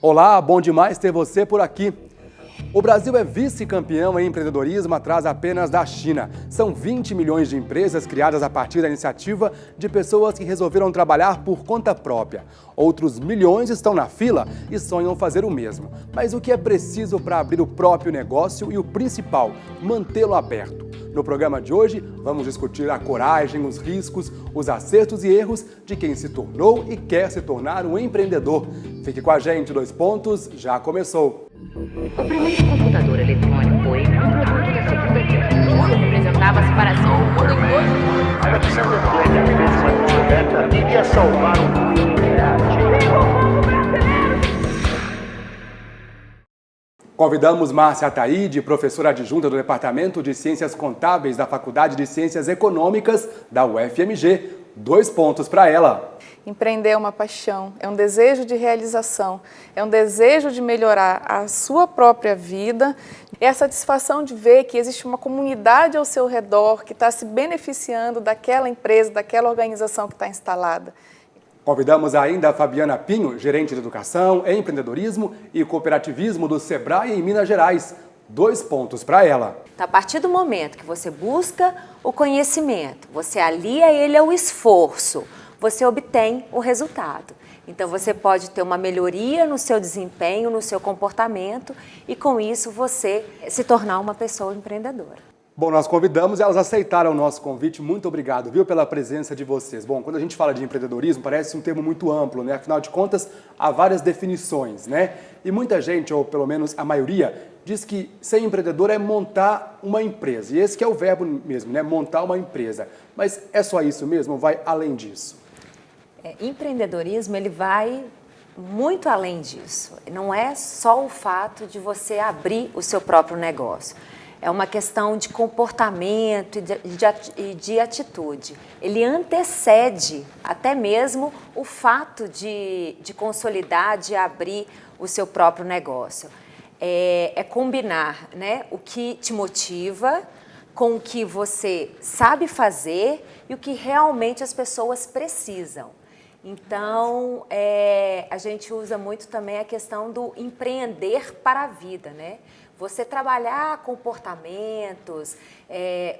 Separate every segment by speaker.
Speaker 1: Olá, bom demais ter você por aqui. O Brasil é vice-campeão em empreendedorismo atrás apenas da China. São 20 milhões de empresas criadas a partir da iniciativa de pessoas que resolveram trabalhar por conta própria. Outros milhões estão na fila e sonham fazer o mesmo. Mas o que é preciso para abrir o próprio negócio e o principal, mantê-lo aberto? No programa de hoje, vamos discutir a coragem, os riscos, os acertos e erros de quem se tornou e quer se tornar um empreendedor. Fique com a gente, 2 pontos, já começou!
Speaker 2: O primeiro computador eletrônico foi um produto da Segunda Guerra. Representava a separação do mundo em dois.
Speaker 3: Era preciso uma descoberta iria salvar o mundo.
Speaker 1: Convidamos Márcia Ataíde, professora adjunta do Departamento de Ciências Contábeis da Faculdade de Ciências Econômicas da UFMG. 2 pontos para ela.
Speaker 4: Empreender é uma paixão, é um desejo de realização, é um desejo de melhorar a sua própria vida, é a satisfação de ver que existe uma comunidade ao seu redor que está se beneficiando daquela empresa, daquela organização que está instalada.
Speaker 1: Convidamos ainda a Fabiana Pinho, gerente de educação, empreendedorismo e cooperativismo do Sebrae em Minas Gerais. 2 pontos para ela.
Speaker 5: A partir do momento que você busca o conhecimento, você alia ele ao esforço, você obtém o resultado. Então você pode ter uma melhoria no seu desempenho, no seu comportamento e com isso você se tornar uma pessoa empreendedora.
Speaker 1: Bom, nós convidamos e elas aceitaram o nosso convite. Muito obrigado, viu, pela presença de vocês. Bom, quando a gente fala de empreendedorismo, parece um termo muito amplo, né? Afinal de contas, há várias definições, né? E muita gente, ou pelo menos a maioria, diz que ser empreendedor é montar uma empresa. E esse que é o verbo mesmo, né? Montar uma empresa. Mas é só isso mesmo ou vai além disso?
Speaker 5: Empreendedorismo, ele vai muito além disso. Não é só o fato de você abrir o seu próprio negócio. É uma questão de comportamento e de atitude. Ele antecede até mesmo o fato de consolidar, de abrir o seu próprio negócio. É combinar, né, o que te motiva com o que você sabe fazer e o que realmente as pessoas precisam. Então, a gente usa muito também a questão do empreender para a vida, né? Você trabalhar comportamentos,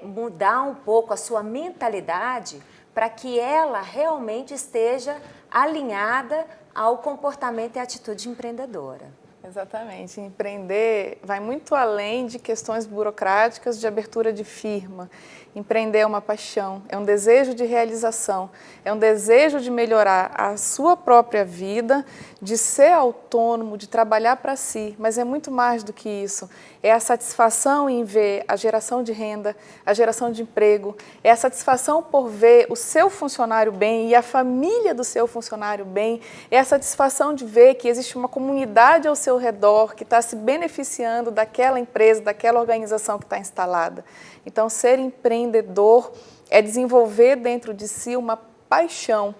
Speaker 5: mudar um pouco a sua mentalidade para que ela realmente esteja alinhada ao comportamento e atitude empreendedora.
Speaker 4: Exatamente. Empreender vai muito além de questões burocráticas de abertura de firma. Empreender é uma paixão, é um desejo de realização, é um desejo de melhorar a sua própria vida, de ser autônomo, de trabalhar para si, mas é muito mais do que isso. É a satisfação em ver a geração de renda, a geração de emprego, é a satisfação por ver o seu funcionário bem e a família do seu funcionário bem, é a satisfação de ver que existe uma comunidade ao seu redor que está se beneficiando daquela empresa, daquela organização que está instalada. Então, ser empreendedor é desenvolver dentro de si uma paixão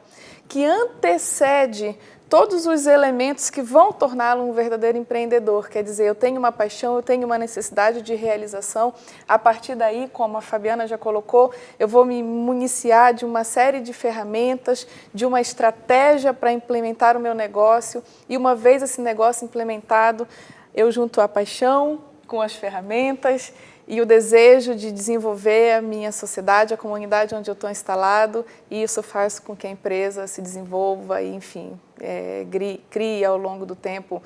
Speaker 4: que antecede todos os elementos que vão torná-lo um verdadeiro empreendedor. Quer dizer, eu tenho uma paixão, eu tenho uma necessidade de realização. A partir daí, como a Fabiana já colocou, eu vou me municiar de uma série de ferramentas, de uma estratégia para implementar o meu negócio. E uma vez esse negócio implementado, eu junto a paixão com as ferramentas e o desejo de desenvolver a minha sociedade, a comunidade onde eu estou instalado, e isso faz com que a empresa se desenvolva e, enfim, crie ao longo do tempo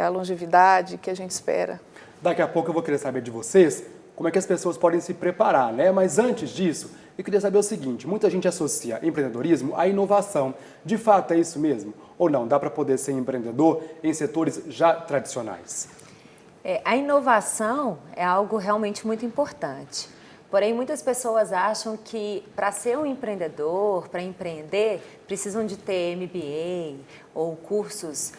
Speaker 4: a longevidade que a gente espera.
Speaker 1: Daqui a pouco eu vou querer saber de vocês como é que as pessoas podem se preparar, né? Mas antes disso, eu queria saber o seguinte, muita gente associa empreendedorismo à inovação. De fato é isso mesmo? Ou não? Dá para poder ser empreendedor em setores já tradicionais?
Speaker 5: A inovação é algo realmente muito importante. Porém, muitas pessoas acham que para ser um empreendedor, para empreender, precisam de ter MBA ou cursos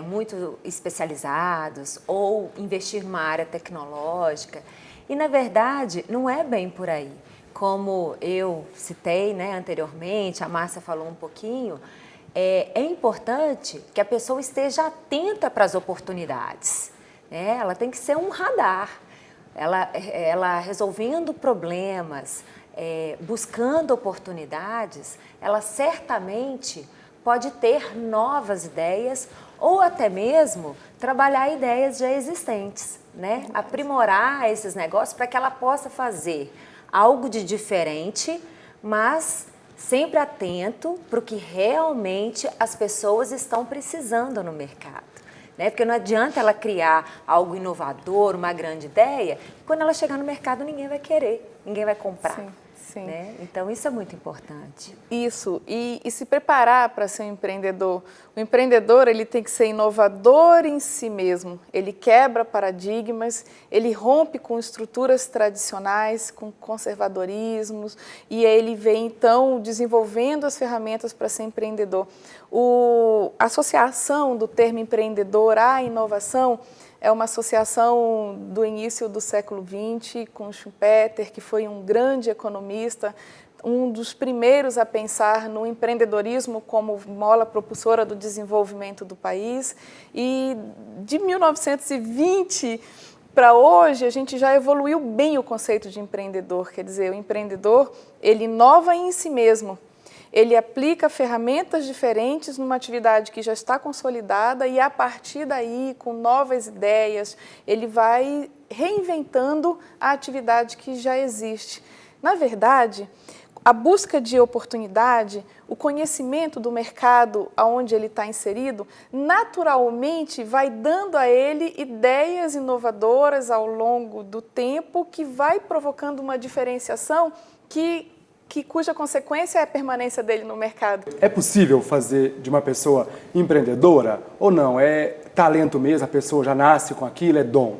Speaker 5: muito especializados ou investir numa área tecnológica. E, na verdade, não é bem por aí. Como eu citei, né, anteriormente, a Márcia falou um pouquinho, é importante que a pessoa esteja atenta para as oportunidades. Ela tem que ser um radar, ela resolvendo problemas, buscando oportunidades, ela certamente pode ter novas ideias ou até mesmo trabalhar ideias já existentes, né? Aprimorar esses negócios para que ela possa fazer algo de diferente, mas sempre atento para o que realmente as pessoas estão precisando no mercado. Né? Porque não adianta ela criar algo inovador, uma grande ideia, quando ela chegar no mercado ninguém vai querer, ninguém vai comprar.
Speaker 4: Sim, sim.
Speaker 5: Né? Então isso é muito importante.
Speaker 4: Isso, e se preparar para ser um empreendedor. O empreendedor, ele tem que ser inovador em si mesmo, ele quebra paradigmas, ele rompe com estruturas tradicionais, com conservadorismos, e ele vem, então, desenvolvendo as ferramentas para ser empreendedor. A associação do termo empreendedor à inovação é uma associação do início do século XX, com Schumpeter, que foi um grande economista, um dos primeiros a pensar no empreendedorismo como mola propulsora do desenvolvimento do país. E de 1920 para hoje, a gente já evoluiu bem o conceito de empreendedor. Quer dizer, o empreendedor, ele inova em si mesmo. Ele aplica ferramentas diferentes numa atividade que já está consolidada e, a partir daí, com novas ideias, ele vai reinventando a atividade que já existe. Na verdade, a busca de oportunidade, o conhecimento do mercado onde ele está inserido, naturalmente vai dando a ele ideias inovadoras ao longo do tempo que vai provocando uma diferenciação cuja consequência é a permanência dele no mercado.
Speaker 1: É possível fazer de uma pessoa empreendedora ou não? É talento mesmo, a pessoa já nasce com aquilo, é dom?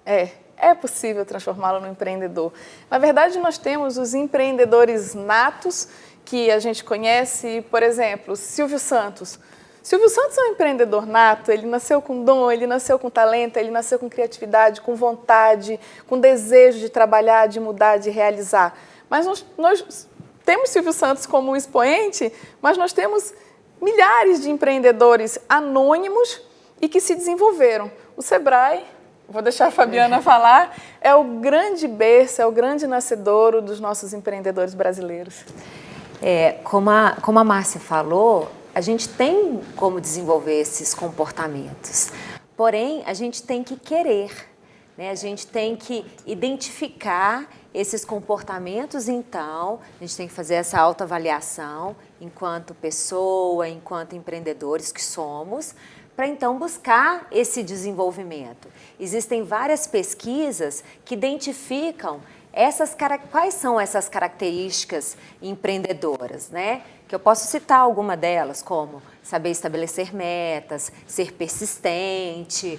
Speaker 4: É possível transformá-lo no empreendedor. Na verdade, nós temos os empreendedores natos, que a gente conhece, por exemplo, Silvio Santos. Silvio Santos é um empreendedor nato, ele nasceu com dom, ele nasceu com talento, ele nasceu com criatividade, com vontade, com desejo de trabalhar, de mudar, de realizar. Mas nós temos Silvio Santos como um expoente, mas nós temos milhares de empreendedores anônimos e que se desenvolveram. O Sebrae, vou deixar a Fabiana falar, é o grande berço, é o grande nascedouro dos nossos empreendedores brasileiros.
Speaker 5: Como a Márcia falou, a gente tem como desenvolver esses comportamentos, porém a gente tem que querer, né? A gente tem que identificar esses comportamentos, então, a gente tem que fazer essa autoavaliação enquanto pessoa, enquanto empreendedores que somos, para então buscar esse desenvolvimento. Existem várias pesquisas que identificam quais são essas características empreendedoras, né? Que eu posso citar alguma delas, como saber estabelecer metas, ser persistente,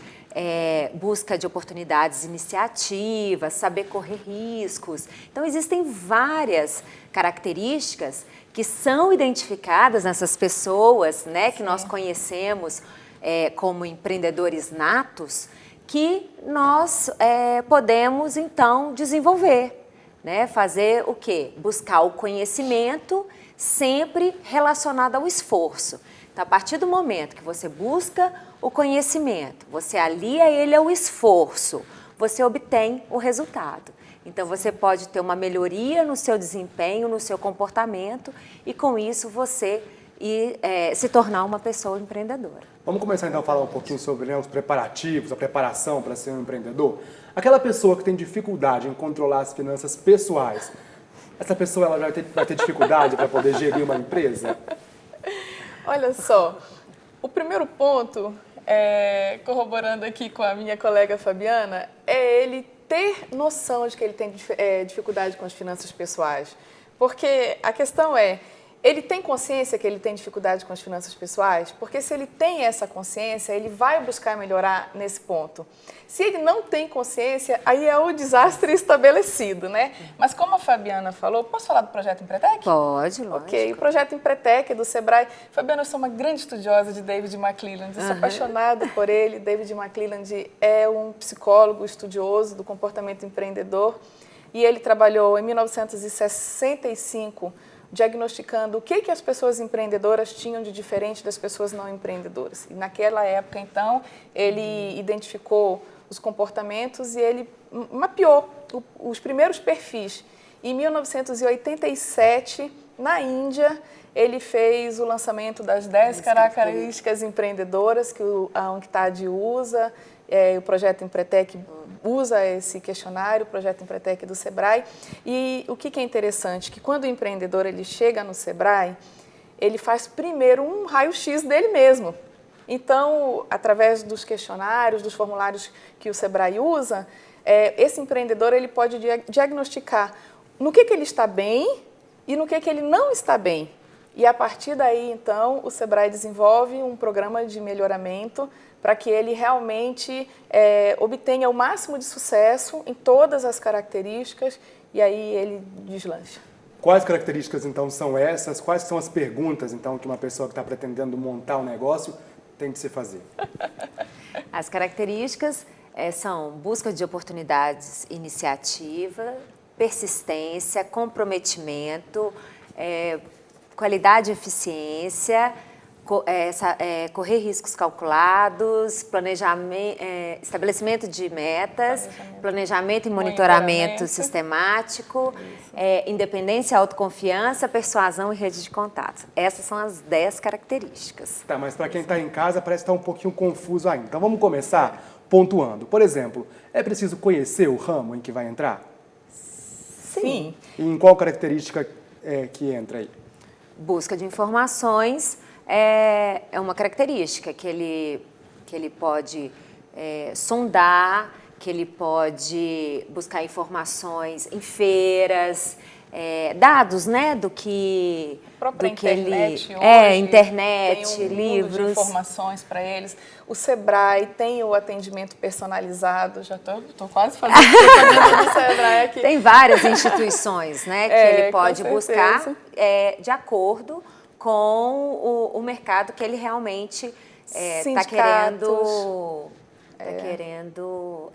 Speaker 5: busca de oportunidades, iniciativas, saber correr riscos. Então, existem várias características que são identificadas nessas pessoas, né, que nós conhecemos como empreendedores natos, que nós podemos, então, desenvolver, né? Fazer o quê? Buscar o conhecimento sempre relacionado ao esforço. Então, a partir do momento que você busca o conhecimento, você alia ele ao esforço, você obtém o resultado. Então, você pode ter uma melhoria no seu desempenho, no seu comportamento e, com isso, você se tornar uma pessoa empreendedora.
Speaker 1: Vamos começar, então, a falar um pouquinho sobre os preparativos, a preparação para ser um empreendedor. Aquela pessoa que tem dificuldade em controlar as finanças pessoais, essa pessoa ela vai ter dificuldade para poder gerir uma empresa?
Speaker 4: Olha só, o primeiro ponto, corroborando aqui com a minha colega Fabiana, é ele ter noção de que ele tem dificuldade com as finanças pessoais. Porque a questão ele tem consciência que ele tem dificuldade com as finanças pessoais? Porque se ele tem essa consciência, ele vai buscar melhorar nesse ponto. Se ele não tem consciência, aí é o desastre estabelecido, né? Mas como a Fabiana falou, posso falar do projeto Empretec?
Speaker 5: Pode, lógico.
Speaker 4: Ok, o projeto Empretec do Sebrae. Fabiana, eu sou uma grande estudiosa de David McClelland, eu sou apaixonada por ele. David McClelland é um psicólogo estudioso do comportamento empreendedor e ele trabalhou em 1965 diagnosticando o que as pessoas empreendedoras tinham de diferente das pessoas não empreendedoras. E naquela época, então, ele identificou os comportamentos e ele mapeou os primeiros perfis. Em 1987, Na Índia, ele fez o lançamento das 10 características empreendedoras que a UNCTAD usa, o projeto Empretec usa esse questionário, o projeto Empretec do Sebrae. E o que é interessante, que quando o empreendedor ele chega no Sebrae, ele faz primeiro um raio-x dele mesmo. Então, através dos questionários, dos formulários que o Sebrae usa, esse empreendedor ele pode diagnosticar no que ele está bem e no que ele não está bem. E a partir daí, então, o Sebrae desenvolve um programa de melhoramento para que ele realmente obtenha o máximo de sucesso em todas as características e aí ele deslancha.
Speaker 1: Quais características, então, são essas? Quais são as perguntas, então, que uma pessoa que está pretendendo montar um negócio tem de se fazer?
Speaker 5: As características são busca de oportunidades, iniciativa, persistência, comprometimento, qualidade e eficiência, correr riscos calculados, estabelecimento de metas, planejamento e monitoramento sistemático, independência, autoconfiança, persuasão e rede de contatos. Essas são as 10 características.
Speaker 1: Tá, mas para quem está em casa parece estar um pouquinho confuso ainda. Então vamos começar pontuando. Por exemplo, é preciso conhecer o ramo em que vai entrar?
Speaker 4: Sim.
Speaker 1: E em qual característica que entra aí?
Speaker 5: Busca de informações é uma característica que ele pode sondar, que ele pode buscar informações em feiras, dados, né, do que
Speaker 4: internet
Speaker 5: ele
Speaker 4: hoje,
Speaker 5: internet,
Speaker 4: tem um mundo
Speaker 5: livros,
Speaker 4: de informações para eles. O Sebrae tem o atendimento personalizado. Já estou quase fazendo o do Sebrae aqui.
Speaker 5: Tem várias instituições, né, que ele pode buscar de acordo com o mercado que ele realmente está querendo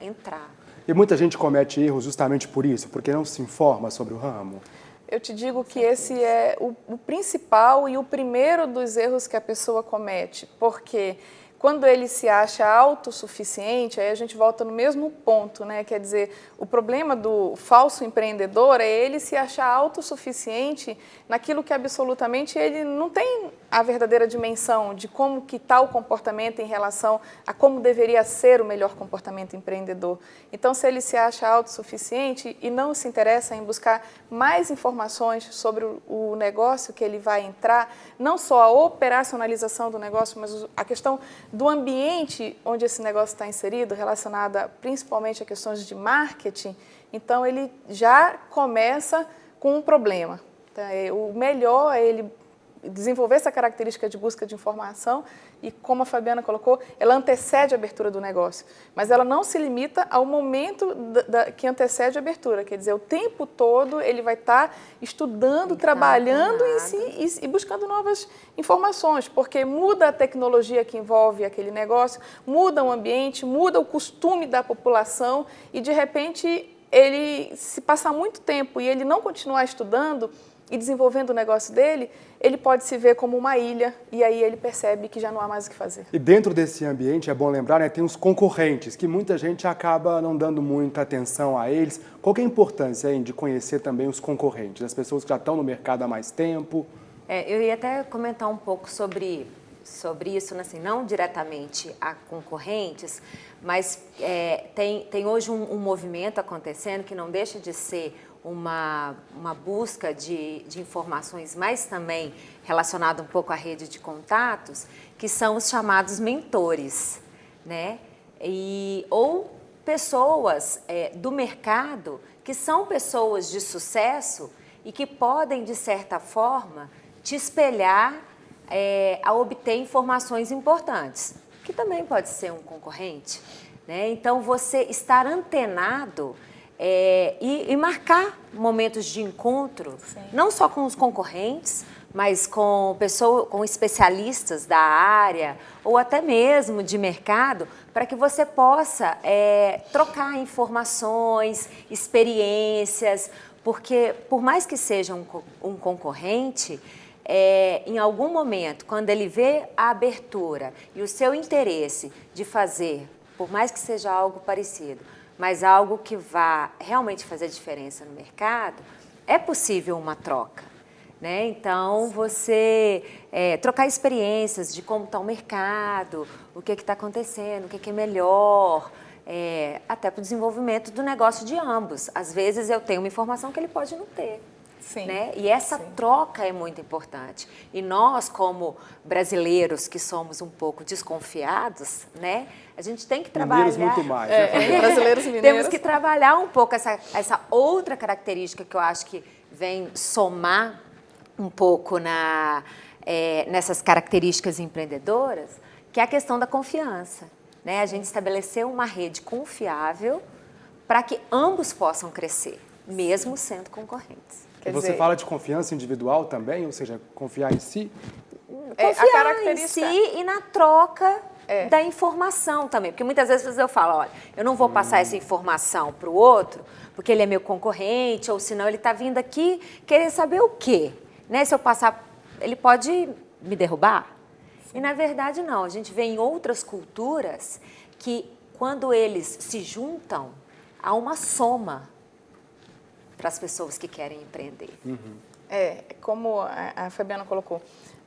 Speaker 5: entrar.
Speaker 1: E muita gente comete erros justamente por isso, porque não se informa sobre o ramo.
Speaker 4: Eu te digo que esse é o principal e o primeiro dos erros que a pessoa comete, porque quando ele se acha autossuficiente, aí a gente volta no mesmo ponto, né? Quer dizer, o problema do falso empreendedor é ele se achar autossuficiente naquilo que absolutamente ele não tem a verdadeira dimensão de como que está o comportamento em relação a como deveria ser o melhor comportamento empreendedor. Então, se ele se acha autossuficiente e não se interessa em buscar mais informações sobre o negócio que ele vai entrar, não só a operacionalização do negócio, mas a questão do ambiente onde esse negócio está inserido, relacionada principalmente a questões de marketing, então ele já começa com um problema. O melhor é ele desenvolver essa característica de busca de informação e, como a Fabiana colocou, ela antecede a abertura do negócio, mas ela não se limita ao momento que antecede a abertura, quer dizer, o tempo todo ele vai estar estudando, trabalhando e buscando novas informações, porque muda a tecnologia que envolve aquele negócio, muda o ambiente, muda o costume da população e, de repente, ele, se passar muito tempo e ele não continuar estudando e desenvolvendo o negócio dele, ele pode se ver como uma ilha e aí ele percebe que já não há mais o que fazer.
Speaker 1: E dentro desse ambiente, é bom lembrar, né, tem os concorrentes, que muita gente acaba não dando muita atenção a eles. Qual que é a importância, hein, de conhecer também os concorrentes, as pessoas que já estão no mercado há mais tempo?
Speaker 5: Eu ia até comentar um pouco sobre isso, assim, não diretamente a concorrentes, mas tem hoje um movimento acontecendo que não deixa de ser uma busca de informações, mas também relacionado um pouco à rede de contatos, que são os chamados mentores, né? Ou pessoas do mercado que são pessoas de sucesso e que podem, de certa forma, te espelhar a obter informações importantes, que também pode ser um concorrente, né? Então, você estar antenado e marcar momentos de encontro, sim, não só com os concorrentes, mas com especialistas da área ou até mesmo de mercado, para que você possa trocar informações, experiências, porque por mais que seja um concorrente, em algum momento, quando ele vê a abertura e o seu interesse de fazer, por mais que seja algo parecido, mas algo que vá realmente fazer diferença no mercado, é possível uma troca. né? Então, você trocar experiências de como está o mercado, o que está acontecendo, o que é melhor, até para o desenvolvimento do negócio de ambos. Às vezes eu tenho uma informação que ele pode não ter.
Speaker 4: Sim.
Speaker 5: Né? E essa troca é muito importante. E nós, como brasileiros que somos um pouco desconfiados, né? A gente tem que trabalhar...
Speaker 1: Mineiros muito mais.
Speaker 4: Brasileiros e mineiros.
Speaker 5: Temos que trabalhar um pouco essa outra característica que eu acho que vem somar um pouco nessas características empreendedoras, que é a questão da confiança. Né? A gente estabeleceu uma rede confiável para que ambos possam crescer, mesmo sendo concorrentes.
Speaker 1: E você fala de confiança individual também, ou seja, confiar em si?
Speaker 5: Confiar em si e na troca da informação também. Porque muitas vezes eu falo, olha, eu não vou passar essa informação para o outro, porque ele é meu concorrente, ou senão ele está vindo aqui querer saber o quê? Né? Se eu passar, ele pode me derrubar? E na verdade não, a gente vê em outras culturas que quando eles se juntam, há uma soma para as pessoas que querem empreender.
Speaker 4: Como a Fabiana colocou,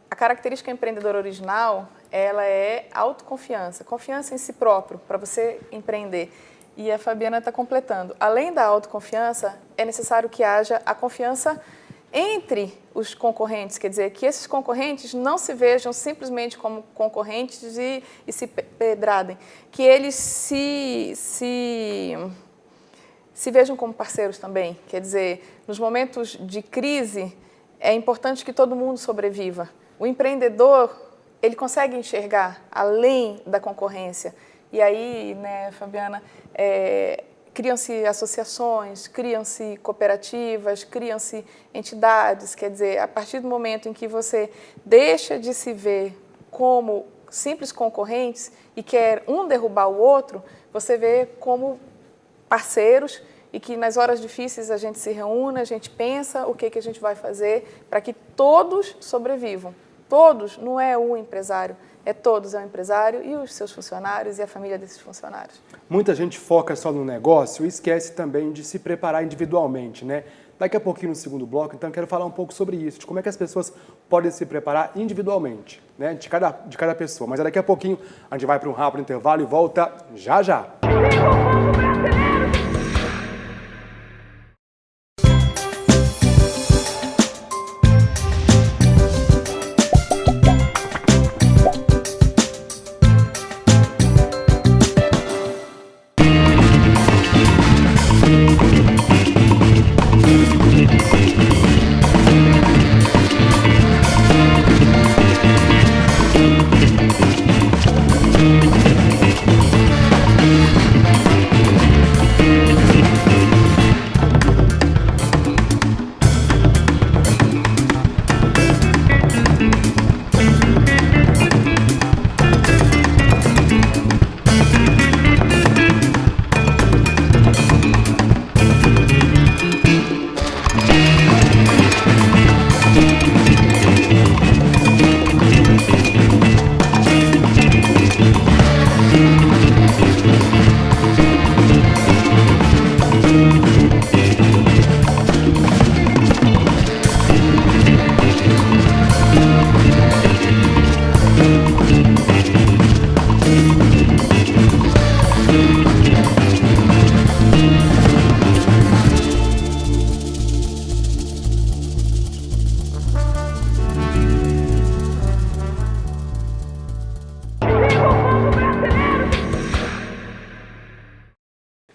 Speaker 4: a característica empreendedora original, ela é autoconfiança, confiança em si próprio, para você empreender. E a Fabiana está completando. Além da autoconfiança, é necessário que haja a confiança entre os concorrentes, quer dizer, que esses concorrentes não se vejam simplesmente como concorrentes e se pedradem, que eles se vejam como parceiros também. Quer dizer, nos momentos de crise, é importante que todo mundo sobreviva. O empreendedor, ele consegue enxergar além da concorrência. E aí, né, Fabiana, criam-se associações, criam-se cooperativas, criam-se entidades. Quer dizer, a partir do momento em que você deixa de se ver como simples concorrentes e quer um derrubar o outro, você vê como parceiros e que nas horas difíceis a gente se reúne, a gente pensa o que a gente vai fazer para que todos sobrevivam. Todos, não é um empresário, todos, é o empresário e os seus funcionários e a família desses funcionários.
Speaker 1: Muita gente foca só no negócio e esquece também de se preparar individualmente, né? Daqui a pouquinho no segundo bloco, então, quero falar um pouco sobre isso, de como é que as pessoas podem se preparar individualmente, né? De cada pessoa. Mas daqui a pouquinho a gente vai para um rápido intervalo e volta já já.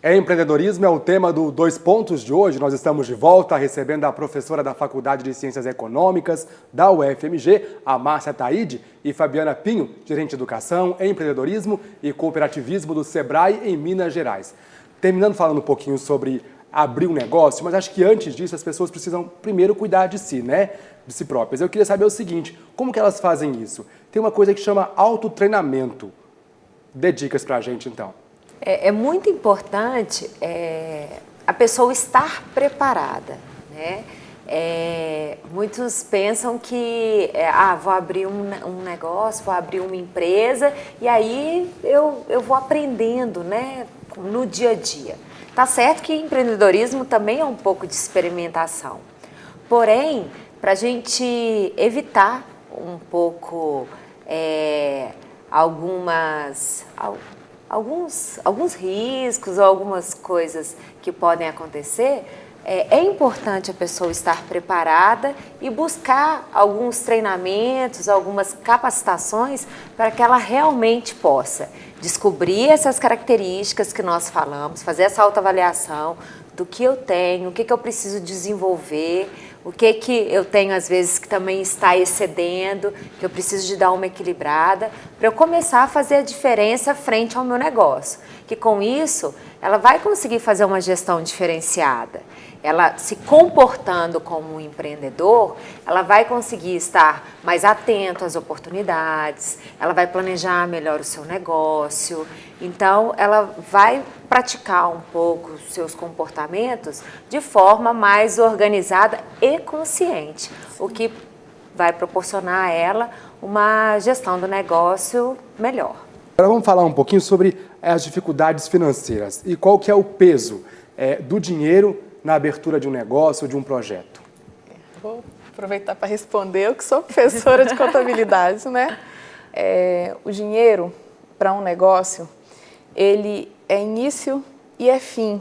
Speaker 1: Empreendedorismo é o tema do Dois Pontos de hoje. Nós estamos de volta recebendo a professora da Faculdade de Ciências Econômicas da UFMG, a Márcia Taide, e Fabiana Pinho, gerente de Educação, Empreendedorismo e Cooperativismo do Sebrae em Minas Gerais. Terminando falando um pouquinho sobre abrir um negócio, mas acho que antes disso as pessoas precisam primeiro cuidar de si, né? De si próprias. Eu queria saber o seguinte, como que elas fazem isso? Tem uma coisa que chama autotreinamento. Dê dicas pra gente, então.
Speaker 5: É muito importante a pessoa estar preparada, né? Muitos pensam que vou abrir um negócio, vou abrir uma empresa e aí eu vou aprendendo, né, no dia a dia. Tá certo que empreendedorismo também é um pouco de experimentação, porém para a gente evitar um pouco alguns riscos ou algumas coisas que podem acontecer, é importante a pessoa estar preparada e buscar alguns treinamentos, algumas capacitações para que ela realmente possa descobrir essas características que nós falamos, fazer essa autoavaliação do que eu tenho, o que eu preciso desenvolver, o que eu tenho às vezes que também está excedendo, que eu preciso de dar uma equilibrada, para eu começar a fazer a diferença frente ao meu negócio. Que com isso, ela vai conseguir fazer uma gestão diferenciada. Ela se comportando como um empreendedor, ela vai conseguir estar mais atento às oportunidades, ela vai planejar melhor o seu negócio, então ela vai praticar um pouco os seus comportamentos de forma mais organizada e consciente, o que vai proporcionar a ela uma gestão do negócio melhor.
Speaker 1: Agora vamos falar um pouquinho sobre as dificuldades financeiras e qual que é o peso do dinheiro na abertura de um negócio ou de um projeto.
Speaker 4: Vou aproveitar para responder, eu que sou professora de contabilidade, né? O dinheiro para um negócio, ele é início e é fim,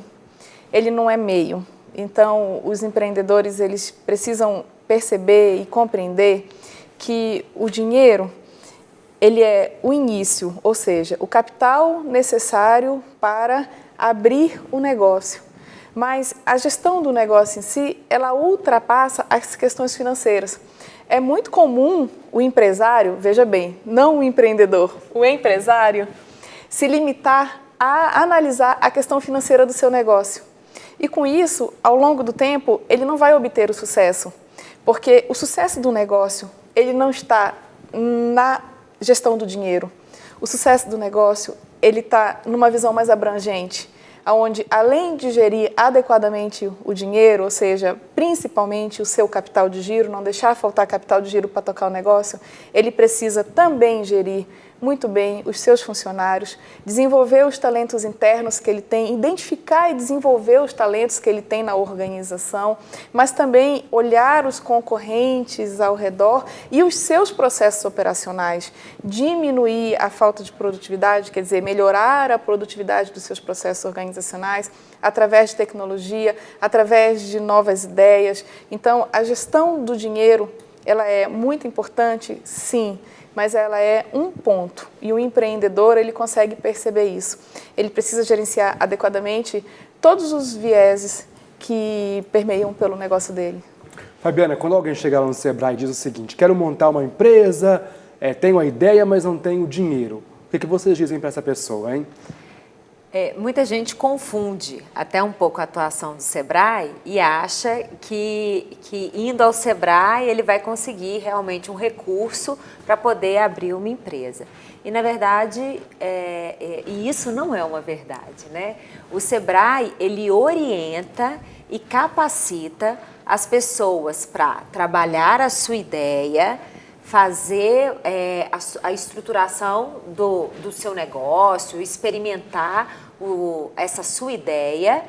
Speaker 4: ele não é meio. Então, os empreendedores, eles precisam perceber e compreender que o dinheiro, ele é o início, ou seja, o capital necessário para abrir o negócio. Mas a gestão do negócio em si, ela ultrapassa as questões financeiras. É muito comum o empresário, veja bem, não o empreendedor, o empresário, se limitar a analisar a questão financeira do seu negócio. E com isso, ao longo do tempo, ele não vai obter o sucesso, porque o sucesso do negócio, ele não está na gestão do dinheiro. O sucesso do negócio, ele está numa visão mais abrangente, onde, além de gerir adequadamente o dinheiro, ou seja, principalmente o seu capital de giro, não deixar faltar capital de giro para tocar o negócio, ele precisa também gerir muito bem os seus funcionários, desenvolver os talentos internos que ele tem, identificar e desenvolver os talentos que ele tem na organização, mas também olhar os concorrentes ao redor e os seus processos operacionais, diminuir a falta de produtividade, quer dizer, melhorar a produtividade dos seus processos organizacionais através de tecnologia, através de novas ideias. Então, a gestão do dinheiro, ela é muito importante, sim, mas ela é um ponto e o empreendedor, ele consegue perceber isso. Ele precisa gerenciar adequadamente todos os vieses que permeiam pelo negócio dele.
Speaker 1: Fabiana, quando alguém chega lá no Sebrae e diz o seguinte, quero montar uma empresa, tenho a ideia, mas não tenho dinheiro, o que vocês dizem para essa pessoa, hein?
Speaker 5: Muita gente confunde até um pouco a atuação do Sebrae e acha que indo ao Sebrae ele vai conseguir realmente um recurso para poder abrir uma empresa. E, na verdade, e isso não é uma verdade, né? O Sebrae, ele orienta e capacita as pessoas para trabalhar a sua ideia, fazer a estruturação do seu negócio, experimentar essa sua ideia,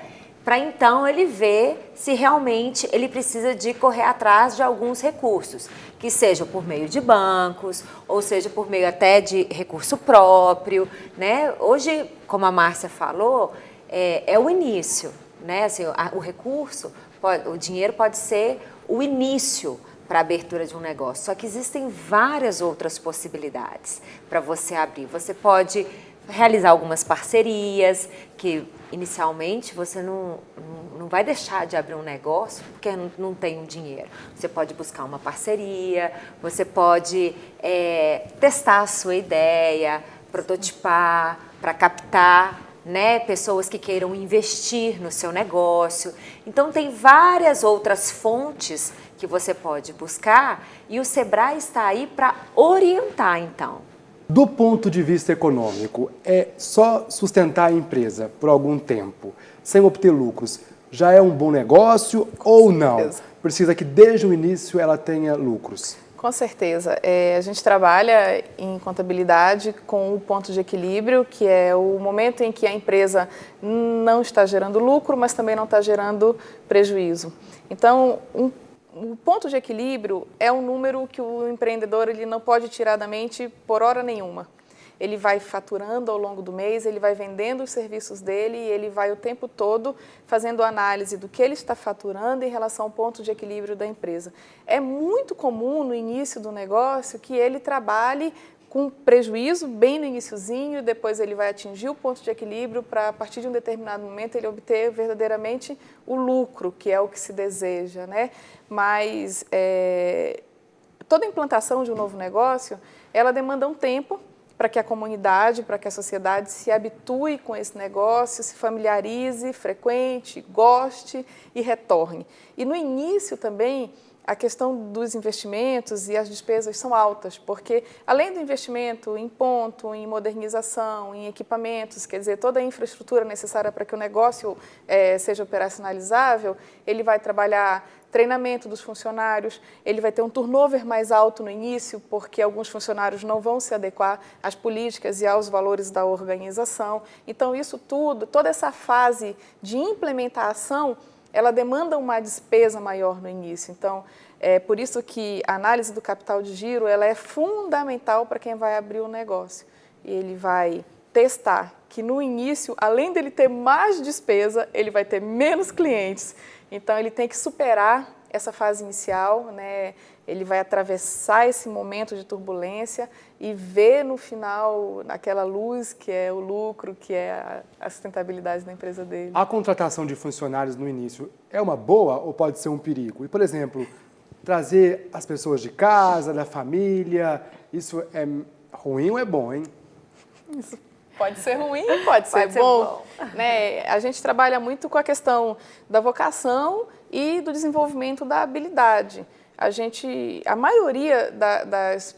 Speaker 5: para então ele ver se realmente ele precisa de correr atrás de alguns recursos, que seja por meio de bancos, ou seja por meio até de recurso próprio, né? Hoje, como a Márcia falou, é o início, né? Assim, o recurso, o dinheiro pode ser o início para a abertura de um negócio. Só que existem várias outras possibilidades para você abrir. Você pode realizar algumas parcerias, que inicialmente você não vai deixar de abrir um negócio porque não tem um dinheiro. Você pode buscar uma parceria, você pode testar a sua ideia, prototipar, para captar, né, pessoas que queiram investir no seu negócio. Então, tem várias outras fontes que você pode buscar e o Sebrae está aí para orientar, então.
Speaker 1: Do ponto de vista econômico, só sustentar a empresa por algum tempo, sem obter lucros, já é um bom negócio ou não? Precisa que desde o início ela tenha lucros?
Speaker 4: Com certeza. A gente trabalha em contabilidade com o ponto de equilíbrio, que é o momento em que a empresa não está gerando lucro, mas também não está gerando prejuízo. Então, o ponto de equilíbrio é um número que o empreendedor ele não pode tirar da mente por hora nenhuma. Ele vai faturando ao longo do mês, ele vai vendendo os serviços dele e ele vai o tempo todo fazendo análise do que ele está faturando em relação ao ponto de equilíbrio da empresa. É muito comum no início do negócio que ele trabalhe com prejuízo bem no iniciozinho, depois ele vai atingir o ponto de equilíbrio para, a partir de um determinado momento, ele obter verdadeiramente o lucro, que é o que se deseja, né? Mas toda implantação de um novo negócio, ela demanda um tempo para que a comunidade, para que a sociedade se habitue com esse negócio, se familiarize, frequente, goste e retorne. E no início também, a questão dos investimentos e as despesas são altas, porque além do investimento em ponto, em modernização, em equipamentos, quer dizer, toda a infraestrutura necessária para que o negócio seja operacionalizável, ele vai trabalhar treinamento dos funcionários, ele vai ter um turnover mais alto no início, porque alguns funcionários não vão se adequar às políticas e aos valores da organização. Então, isso tudo, toda essa fase de implementação, ela demanda uma despesa maior no início. Então, é por isso que a análise do capital de giro ela é fundamental para quem vai abrir o negócio. E ele vai testar que no início, além dele ter mais despesa, ele vai ter menos clientes. Então, ele tem que superar essa fase inicial, né? Ele vai atravessar esse momento de turbulência e ver no final aquela luz que é o lucro, que é a sustentabilidade da empresa dele.
Speaker 1: A contratação de funcionários no início é uma boa ou pode ser um perigo? E, por exemplo, trazer as pessoas de casa, da família, isso é ruim ou é bom, hein?
Speaker 4: Isso pode ser ruim, pode ser bom. Né? A gente trabalha muito com a questão da vocação e do desenvolvimento da habilidade. A maioria das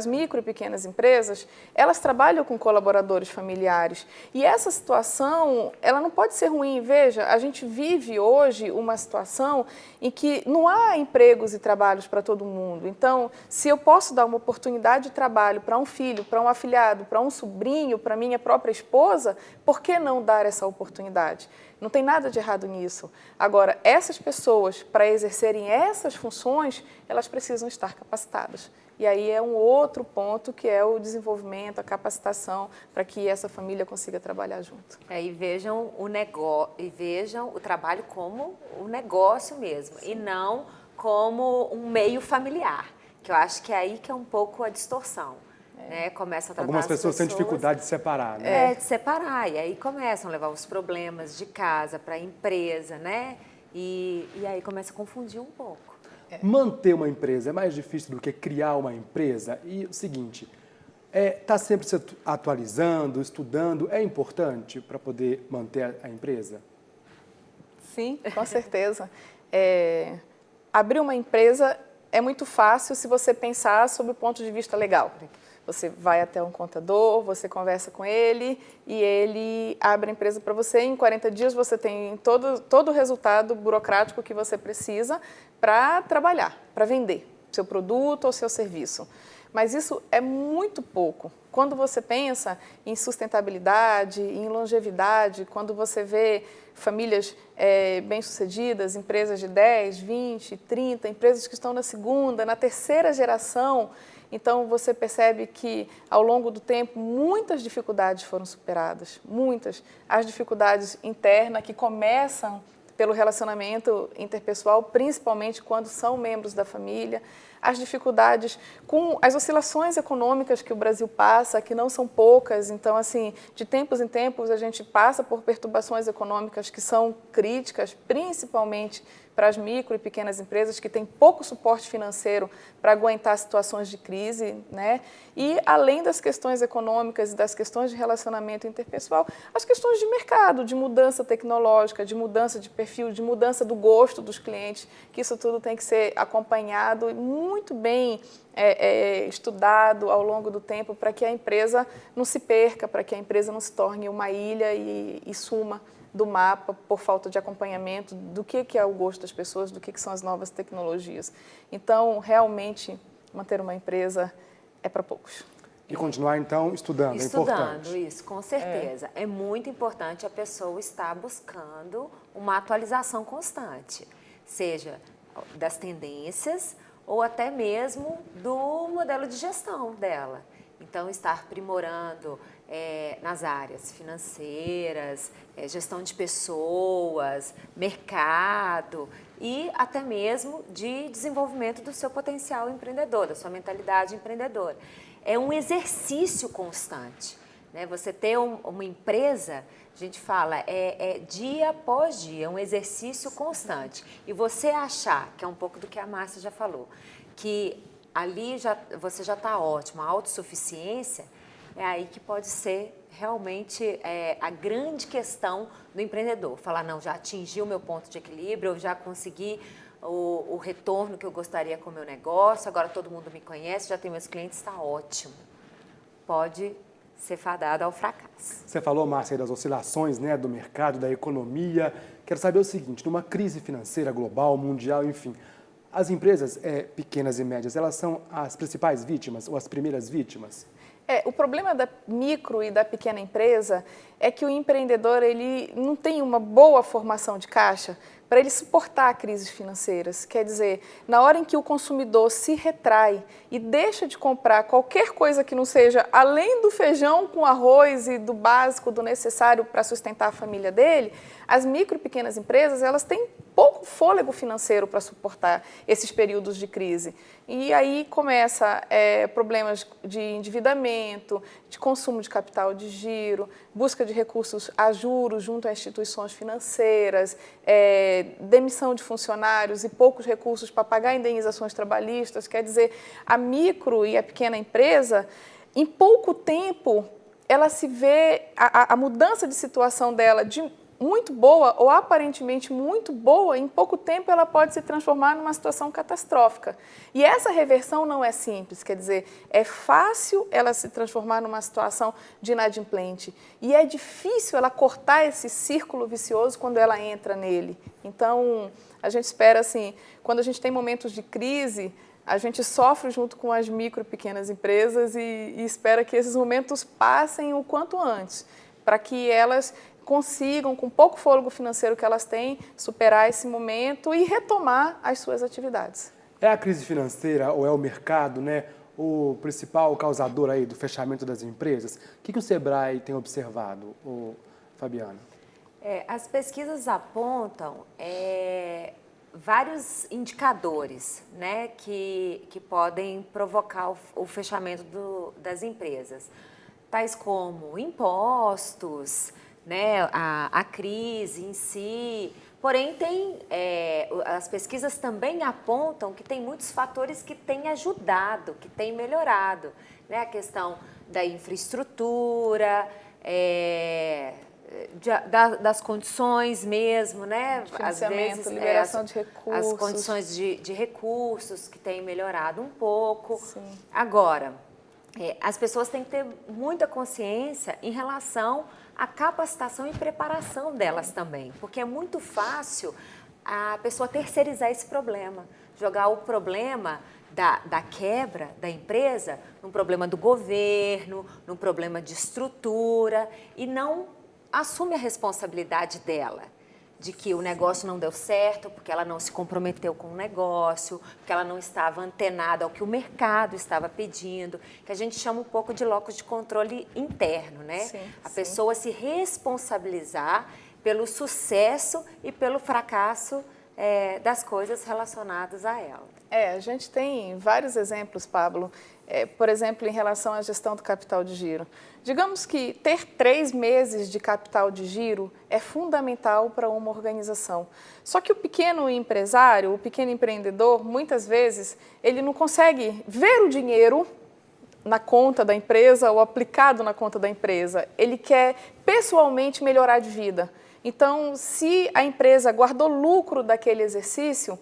Speaker 4: micro e pequenas empresas, elas trabalham com colaboradores familiares. E essa situação, ela não pode ser ruim. Veja, a gente vive hoje uma situação em que não há empregos e trabalhos para todo mundo. Então, se eu posso dar uma oportunidade de trabalho para um filho, para um afilhado, para um sobrinho, para minha própria esposa, por que não dar essa oportunidade? Não tem nada de errado nisso. Agora, essas pessoas, para exercerem essas funções, elas precisam estar capacitadas. E aí é um outro ponto que é o desenvolvimento, a capacitação, para que essa família consiga trabalhar junto.
Speaker 5: E vejam o trabalho como um negócio mesmo, e não como um meio familiar, que eu acho que é aí que é um pouco a distorção. Né? Começa a tratar
Speaker 1: Algumas pessoas têm dificuldade de separar,
Speaker 5: né? De separar, e aí começam a levar os problemas de casa para a empresa, né? E aí começa a confundir um pouco.
Speaker 1: Manter uma empresa é mais difícil do que criar uma empresa? E o seguinte, tá sempre se atualizando, estudando, é importante para poder manter a empresa?
Speaker 4: Sim, com certeza. Abrir uma empresa é muito fácil se você pensar sob o ponto de vista legal. Você vai até um contador, você conversa com ele e ele abre a empresa para você. Em 40 dias você tem todo o resultado burocrático que você precisa para trabalhar, para vender seu produto ou seu serviço. Mas isso é muito pouco. Quando você pensa em sustentabilidade, em longevidade, quando você vê famílias bem-sucedidas, empresas de 10, 20, 30, empresas que estão na segunda, na terceira geração, então você percebe que ao longo do tempo muitas dificuldades foram superadas, muitas. As dificuldades internas que começam pelo relacionamento interpessoal, principalmente quando são membros da família, as dificuldades com as oscilações econômicas que o Brasil passa, que não são poucas. Então, assim, de tempos em tempos a gente passa por perturbações econômicas que são críticas, principalmente para as micro e pequenas empresas que têm pouco suporte financeiro para aguentar situações de crise, né? E além das questões econômicas e das questões de relacionamento interpessoal, as questões de mercado, de mudança tecnológica, de mudança de perfil, de mudança do gosto dos clientes, que isso tudo tem que ser acompanhado e muito bem estudado ao longo do tempo para que a empresa não se perca, para que a empresa não se torne uma ilha e suma do mapa por falta de acompanhamento do que é o gosto das pessoas, do que são as novas tecnologias. Então, realmente, manter uma empresa é para poucos.
Speaker 1: E continuar, então, estudando, é importante.
Speaker 5: Estudando, isso, com certeza. É muito importante a pessoa estar buscando uma atualização constante. Seja das tendências ou até mesmo do modelo de gestão dela. Então, estar aprimorando nas áreas financeiras, gestão de pessoas, mercado e até mesmo de desenvolvimento do seu potencial empreendedor, da sua mentalidade empreendedora. É um exercício constante, né? Você ter uma empresa, a gente fala, dia após dia, é um exercício constante. E você achar, que é um pouco do que a Márcia já falou, que ali você já está ótimo, a autossuficiência, é aí que pode ser realmente a grande questão do empreendedor. Falar, não, já atingi o meu ponto de equilíbrio, eu já consegui o retorno que eu gostaria com o meu negócio, agora todo mundo me conhece, já tenho meus clientes, está ótimo. Pode ser fadado ao fracasso.
Speaker 1: Você falou, Márcia, das oscilações, né, do mercado, da economia. Quero saber o seguinte, numa crise financeira global, mundial, enfim, as empresas pequenas e médias, elas são as principais vítimas ou as primeiras vítimas?
Speaker 4: O problema da micro e da pequena empresa é que o empreendedor ele não tem uma boa formação de caixa para ele suportar crises financeiras. Quer dizer, na hora em que o consumidor se retrai e deixa de comprar qualquer coisa que não seja além do feijão com arroz e do básico, do necessário para sustentar a família dele, as micro e pequenas empresas elas têm pouco fôlego financeiro para suportar esses períodos de crise. E aí começa problemas de endividamento, de consumo de capital de giro, busca de recursos a juros junto a instituições financeiras, demissão de funcionários e poucos recursos para pagar indenizações trabalhistas. Quer dizer, a micro e a pequena empresa, em pouco tempo, ela se vê, a mudança de situação dela de muito boa ou aparentemente muito boa, em pouco tempo ela pode se transformar numa situação catastrófica. E essa reversão não é simples, quer dizer, é fácil ela se transformar numa situação de inadimplente e é difícil ela cortar esse círculo vicioso quando ela entra nele. Então, a gente espera assim, quando a gente tem momentos de crise, a gente sofre junto com as micro e pequenas empresas e espera que esses momentos passem o quanto antes, para que elas consigam, com pouco fôlego financeiro que elas têm, superar esse momento e retomar as suas atividades.
Speaker 1: É a crise financeira ou é o mercado, né, o principal causador aí do fechamento das empresas? O que o Sebrae tem observado, Fabiana?
Speaker 5: As pesquisas apontam vários indicadores, né, que podem provocar o fechamento das empresas, tais como impostos, né, a crise em si. Porém, as pesquisas também apontam que tem muitos fatores que têm ajudado, que têm melhorado, né? A questão da infraestrutura, das condições mesmo, né? Às vezes,
Speaker 4: liberação de recursos.
Speaker 5: As condições de recursos que têm melhorado um pouco.
Speaker 4: Sim.
Speaker 5: Agora, as pessoas têm que ter muita consciência em relação à capacitação e preparação delas também, porque é muito fácil a pessoa terceirizar esse problema, jogar o problema da quebra da empresa num problema do governo, num problema de estrutura e não assume a responsabilidade dela, de que o negócio não deu certo, porque ela não se comprometeu com o negócio, porque ela não estava antenada ao que o mercado estava pedindo, que a gente chama um pouco de locus de controle interno, né?
Speaker 4: Sim,
Speaker 5: a pessoa se responsabilizar pelo sucesso e pelo fracasso das coisas relacionadas a ela.
Speaker 4: A gente tem vários exemplos, Pablo, por exemplo, em relação à gestão do capital de giro. Digamos que ter 3 meses de capital de giro é fundamental para uma organização. Só que o pequeno empresário, o pequeno empreendedor, muitas vezes, ele não consegue ver o dinheiro na conta da empresa ou aplicado na conta da empresa. Ele quer pessoalmente melhorar de vida. Então, se a empresa guardou lucro daquele exercício,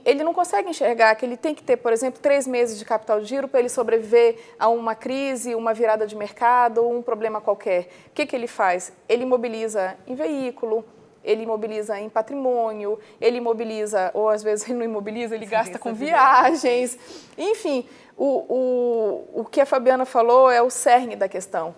Speaker 4: ele não consegue enxergar que ele tem que ter, por exemplo, 3 meses de capital de giro para ele sobreviver a uma crise, uma virada de mercado ou um problema qualquer. O que ele faz? Ele imobiliza em veículo, ele imobiliza em patrimônio, ele imobiliza, ou às vezes ele não imobiliza, ele gasta com viagens. Enfim, o que a Fabiana falou é o cerne da questão.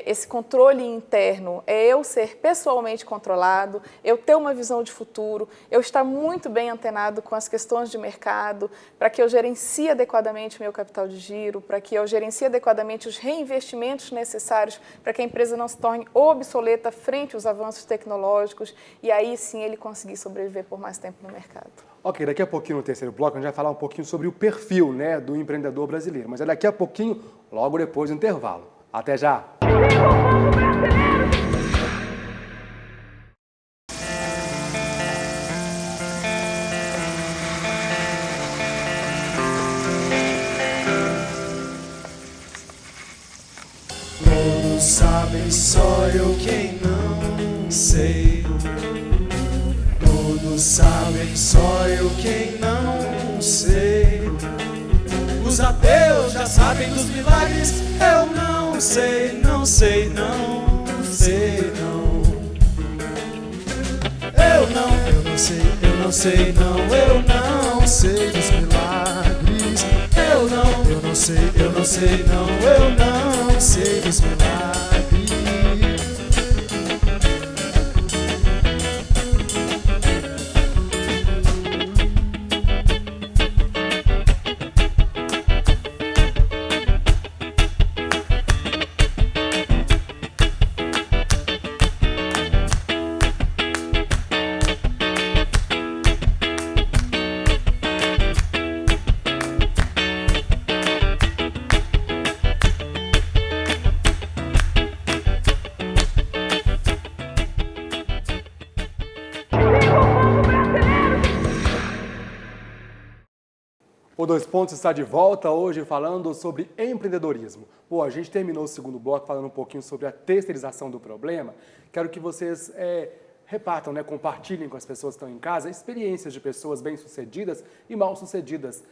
Speaker 4: esse controle interno, é eu ser pessoalmente controlado, eu ter uma visão de futuro, eu estar muito bem antenado com as questões de mercado, para que eu gerencie adequadamente o meu capital de giro, para que eu gerencie adequadamente os reinvestimentos necessários para que a empresa não se torne obsoleta frente aos avanços tecnológicos e aí sim ele conseguir sobreviver por mais tempo no mercado.
Speaker 1: Ok, daqui a pouquinho no terceiro bloco a gente vai falar um pouquinho sobre o perfil, né, do empreendedor brasileiro, mas é daqui a pouquinho, logo depois do intervalo. Até já!
Speaker 6: Todos sabem, só eu quem não sei. Todos sabem, só eu quem não sei. Os ateus já sabem dos milagres, eu não sei, não sei, não sei, não. Eu não sei, eu não sei, não, eu não sei dos milagres. Eu não sei, eu não sei, não, eu não sei dos milagres.
Speaker 1: O Dois Pontos está de volta hoje falando sobre empreendedorismo. Bom, a gente terminou o segundo bloco falando um pouquinho sobre a terceirização do problema. Quero que vocês repartam, né, compartilhem com as pessoas que estão em casa experiências de pessoas bem-sucedidas e mal-sucedidas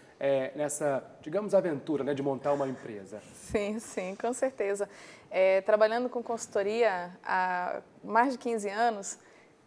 Speaker 1: nessa, digamos, aventura, né, de montar uma empresa.
Speaker 4: Sim, sim, com certeza. Trabalhando com consultoria há mais de 15 anos,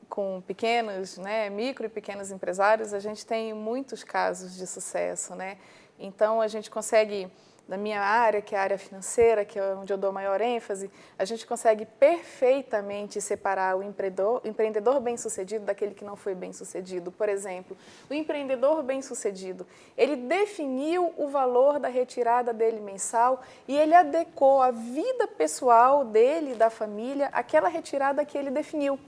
Speaker 4: com pequenos, né, micro e pequenos empresários, a gente tem muitos casos de sucesso, né? Então, a gente consegue, na minha área, que é a área financeira, que é onde eu dou maior ênfase, a gente consegue perfeitamente separar o empreendedor bem-sucedido daquele que não foi bem-sucedido. Por exemplo, o empreendedor bem-sucedido, ele definiu o valor da retirada dele mensal e ele adequou a vida pessoal dele e da família àquela retirada que ele definiu.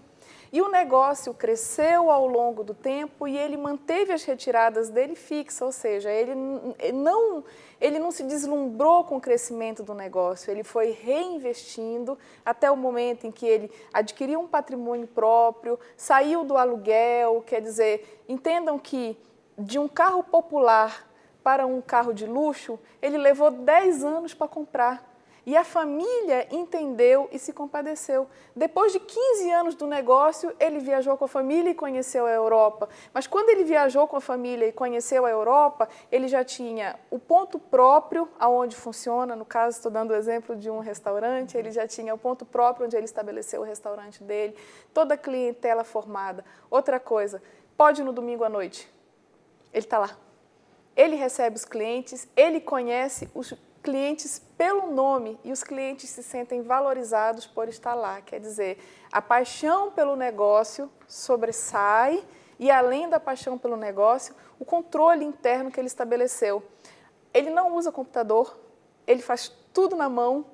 Speaker 4: E o negócio cresceu ao longo do tempo e ele manteve as retiradas dele fixas, ou seja, ele não se deslumbrou com o crescimento do negócio, ele foi reinvestindo até o momento em que ele adquiriu um patrimônio próprio, saiu do aluguel, quer dizer, entendam que de um carro popular para um carro de luxo, ele levou 10 anos para comprar. E a família entendeu e se compadeceu. Depois de 15 anos do negócio, ele viajou com a família e conheceu a Europa. Mas quando ele viajou com a família e conheceu a Europa, ele já tinha o ponto próprio aonde funciona. No caso, estou dando o exemplo de um restaurante, ele já tinha o ponto próprio onde ele estabeleceu o restaurante dele, toda a clientela formada. Outra coisa, pode ir no domingo à noite. Ele está lá. Ele recebe os clientes, ele conhece os clientes pelo nome e os clientes se sentem valorizados por estar lá. Quer dizer, a paixão pelo negócio sobressai e, além da paixão pelo negócio, o controle interno que ele estabeleceu. Ele não usa computador, ele faz tudo na mão,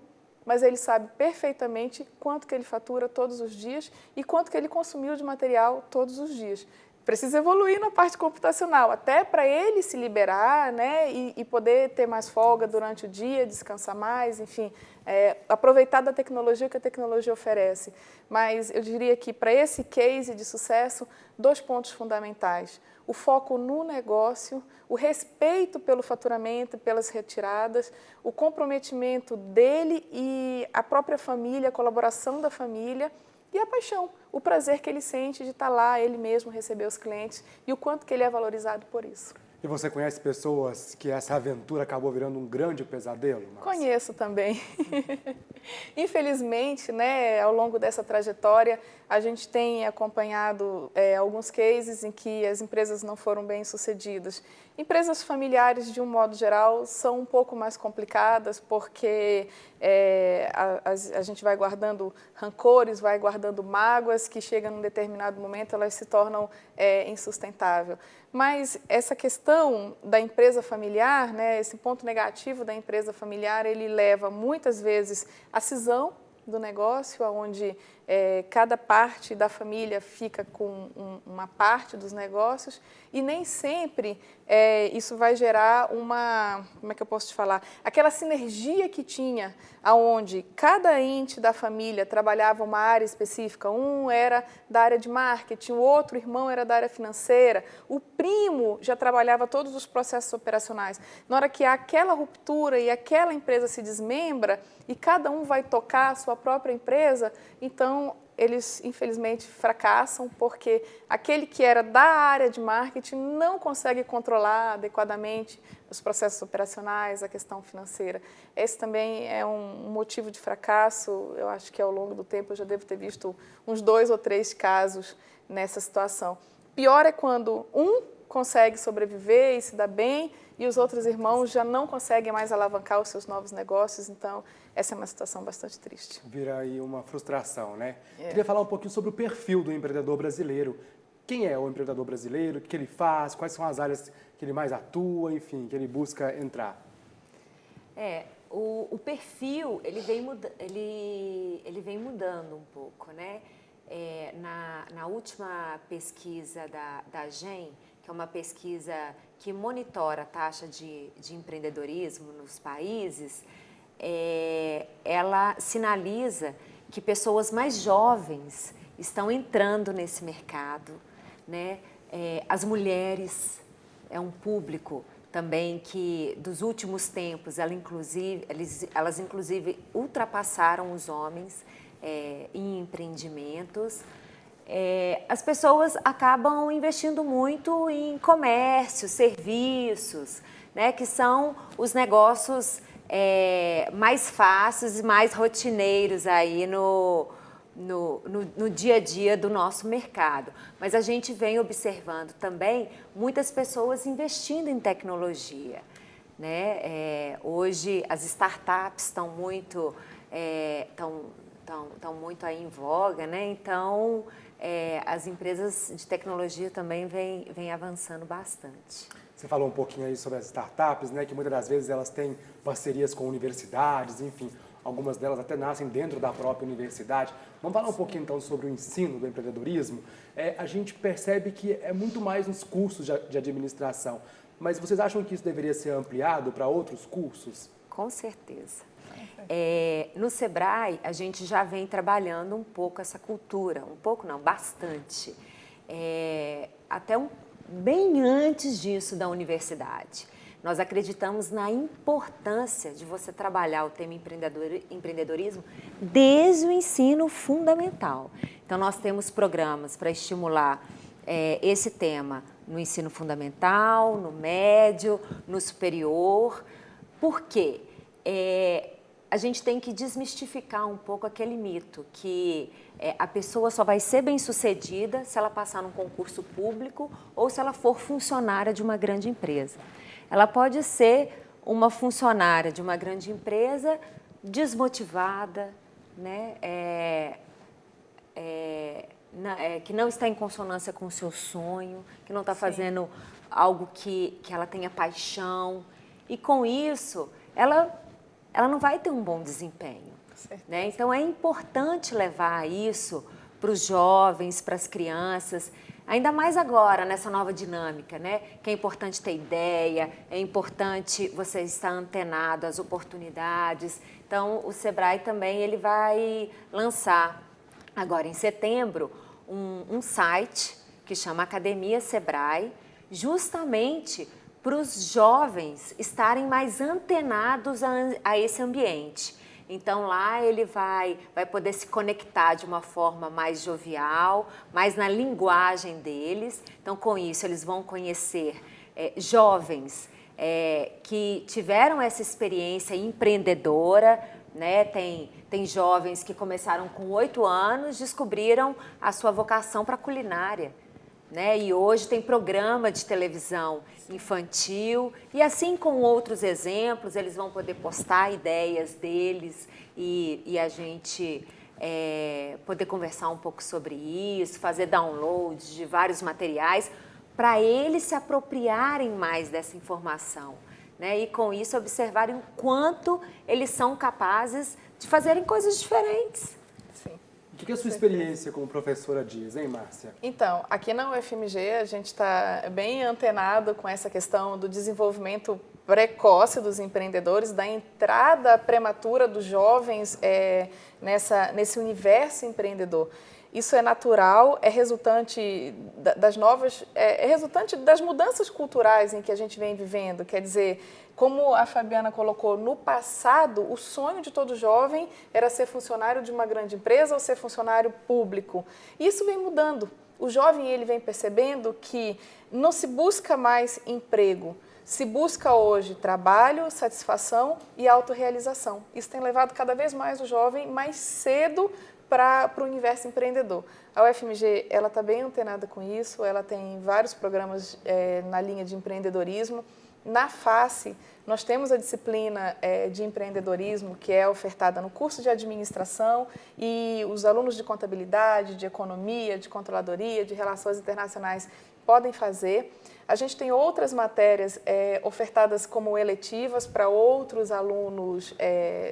Speaker 4: mas ele sabe perfeitamente quanto que ele fatura todos os dias e quanto que ele consumiu de material todos os dias. Precisa evoluir na parte computacional, até para ele se liberar, né, e poder ter mais folga durante o dia, descansar mais, enfim, aproveitar da tecnologia que a tecnologia oferece. Mas eu diria que para esse case de sucesso, 2 pontos fundamentais. O foco no negócio, o respeito pelo faturamento, pelas retiradas, o comprometimento dele e a própria família, a colaboração da família, e a paixão, o prazer que ele sente de estar lá, ele mesmo receber os clientes e o quanto que ele é valorizado por isso.
Speaker 1: E você conhece pessoas que essa aventura acabou virando um grande pesadelo? Márcia?
Speaker 4: Conheço também. Infelizmente, né, ao longo dessa trajetória, a gente tem acompanhado alguns cases em que as empresas não foram bem sucedidas. Empresas familiares, de um modo geral, são um pouco mais complicadas porque a gente vai guardando rancores, vai guardando mágoas que chegam num determinado momento, elas se tornam insustentáveis. Mas essa questão da empresa familiar, né, esse ponto negativo da empresa familiar, ele leva muitas vezes à cisão do negócio, onde cada parte da família fica com uma parte dos negócios e nem sempre isso vai gerar como é que eu posso te falar? Aquela sinergia que tinha, onde cada ente da família trabalhava uma área específica, um era da área de marketing, o outro irmão era da área financeira, o primo já trabalhava todos os processos operacionais. Na hora que há aquela ruptura e aquela empresa se desmembra e cada um vai tocar a sua própria empresa, então eles infelizmente fracassam porque aquele que era da área de marketing não consegue controlar adequadamente os processos operacionais, a questão financeira. Esse também é um motivo de fracasso. Eu acho que ao longo do tempo eu já devo ter visto uns 2 ou 3 casos nessa situação. Pior é quando um consegue sobreviver e se dá bem e os outros irmãos já não conseguem mais alavancar os seus novos negócios, então essa é uma situação bastante triste.
Speaker 1: Vira aí uma frustração, né? Queria falar um pouquinho sobre o perfil do empreendedor brasileiro. Quem é o empreendedor brasileiro? O que ele faz? Quais são as áreas que ele mais atua, enfim, que ele busca entrar?
Speaker 5: O perfil, ele vem mudando um pouco, né? Na última pesquisa da GEM, que é uma pesquisa que monitora a taxa de empreendedorismo nos países, ela sinaliza que pessoas mais jovens estão entrando nesse mercado, né? As mulheres é um público também que, dos últimos tempos, elas inclusive ultrapassaram os homens em empreendimentos. As pessoas acabam investindo muito em comércio, serviços, né, que são os negócios mais fáceis e mais rotineiros aí no dia a dia do nosso mercado. Mas a gente vem observando também muitas pessoas investindo em tecnologia, né? Hoje as startups estão muito aí em voga, né? Então as empresas de tecnologia também vêm avançando bastante.
Speaker 1: Você falou um pouquinho aí sobre as startups, né, que muitas das vezes elas têm parcerias com universidades, enfim, algumas delas até nascem dentro da própria universidade. Vamos falar um pouquinho então sobre o ensino do empreendedorismo? A gente percebe que é muito mais nos cursos de administração, mas vocês acham que isso deveria ser ampliado para outros cursos?
Speaker 5: Com certeza. No Sebrae, a gente já vem trabalhando um pouco essa cultura, um pouco não, bastante. Bem antes disso da universidade. Nós acreditamos na importância de você trabalhar o tema empreendedorismo desde o ensino fundamental. Então, nós temos programas para estimular esse tema no ensino fundamental, no médio, no superior. Por quê? A gente tem que desmistificar um pouco aquele mito que a pessoa só vai ser bem-sucedida se ela passar num concurso público ou se ela for funcionária de uma grande empresa. Ela pode ser uma funcionária de uma grande empresa desmotivada, né? Que não está em consonância com o seu sonho, que não está fazendo algo que ela tenha paixão. E com isso, ela não vai ter um bom desempenho. Né? Então, é importante levar isso para os jovens, para as crianças, ainda mais agora, nessa nova dinâmica, né? Que é importante ter ideia, é importante você estar antenado às oportunidades. Então, o Sebrae também ele vai lançar, agora em setembro, um site que chama Academia Sebrae, justamente para os jovens estarem mais antenados a esse ambiente. Então, lá ele vai poder se conectar de uma forma mais jovial, mais na linguagem deles. Então, com isso, eles vão conhecer jovens que tiveram essa experiência empreendedora, né? Tem jovens que começaram com 8 anos, descobriram a sua vocação para a culinária. né? E hoje tem programa de televisão infantil e assim com outros exemplos, eles vão poder postar ideias deles e a gente poder conversar um pouco sobre isso, fazer downloads de vários materiais para eles se apropriarem mais dessa informação, né? E com isso observarem o quanto eles são capazes de fazerem coisas diferentes.
Speaker 4: Sim.
Speaker 1: O que a sua experiência como professora diz, hein, Márcia?
Speaker 4: Então, aqui na UFMG a gente está bem antenado com essa questão do desenvolvimento precoce dos empreendedores, da entrada prematura dos jovens nesse universo empreendedor. Isso é natural, é resultante resultante das mudanças culturais em que a gente vem vivendo. Quer dizer, como a Fabiana colocou, no passado, o sonho de todo jovem era ser funcionário de uma grande empresa ou ser funcionário público. Isso vem mudando. O jovem ele vem percebendo que não se busca mais emprego, se busca hoje trabalho, satisfação e autorrealização. Isso tem levado cada vez mais o jovem mais cedo para o universo empreendedor. A UFMG ela está bem antenada com isso, ela tem vários programas na linha de empreendedorismo. Na FACE, nós temos a disciplina de empreendedorismo, que é ofertada no curso de administração, e os alunos de contabilidade, de economia, de controladoria, de relações internacionais podem fazer. A gente tem outras matérias ofertadas como eletivas para outros alunos